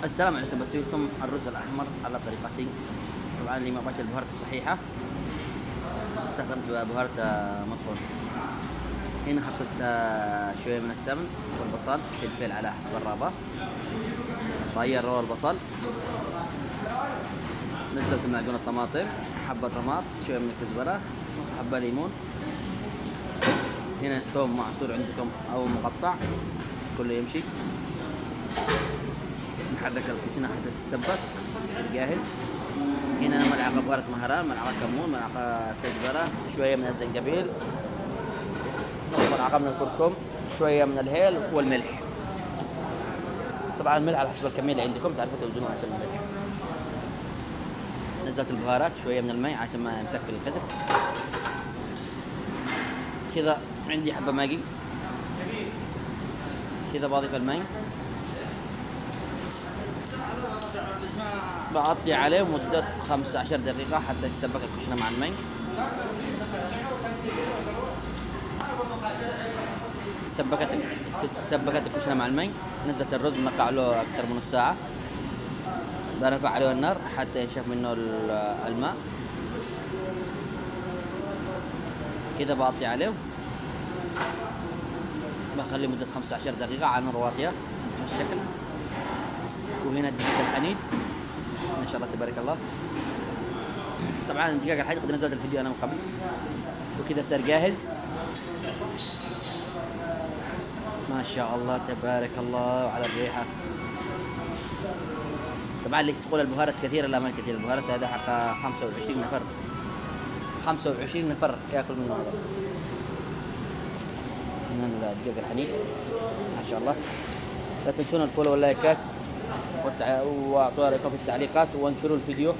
السلام عليكم. بسوي لكم الرز الأحمر على طريقتي. طبعا اللي ما باكل البهارات الصحيحة استخدمت بهارة مطحون. هنا حطيت شوية من السمن والبصل، فلفل على حسب الرغبة، طير روى البصل، نزلت معجون الطماطم، حبة طماط، شوية من الكزبرة، نص حبة ليمون. هنا الثوم معصور عندكم أو مقطع، كله يمشي. نحرك الكوشنة حتى تتسبك يصير جاهز. هنا ملعقة بهارة مهران، ملعقة كمون، ملعقة كزبرة، شوية من الزنجبيل، نص ملعقة من الكركم، شوية من الهيل والملح. طبعا الملح على حسب الكمية اللي عندكم، تعرفوا توزنوا أنتم الملح. نزلت البهارات، شوية من الماء عشان ما يمسك في القدر. كذا عندي حبة ماجي، كذا بضيف الماء، بغطي عليه مدة 15 دقيقة حتى يتسبك الكشنة مع الماء. سبكت الكشنة مع الماء. نزلت الرز منقع له أكثر من نص ساعة، برفع عليه النار حتى ينشف منه الماء. كذا بغطي عليه، بخليه مدة 15 دقيقة على نار واطية بالشكل. وهنا الدقيق الحنيد ما شاء الله تبارك الله. طبعا الدقيق الحنيد قد نزلت الفيديو انا من قبل. وكذا صار جاهز ما شاء الله تبارك الله على الريحة. طبعا اللي يسقون البهارات كثيرة، لا ما كثير. البهارات هذا حق 25 نفر، 25 نفر ياكل منه هذا. هنا الدقيق الحنيد ما شاء الله. لا تنسون الفولو واللايكات واعطوا رايكم في التعليقات، وانشروا الفيديو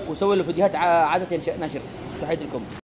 وسووا له فيديوهات عادة نشر. تحياتي لكم.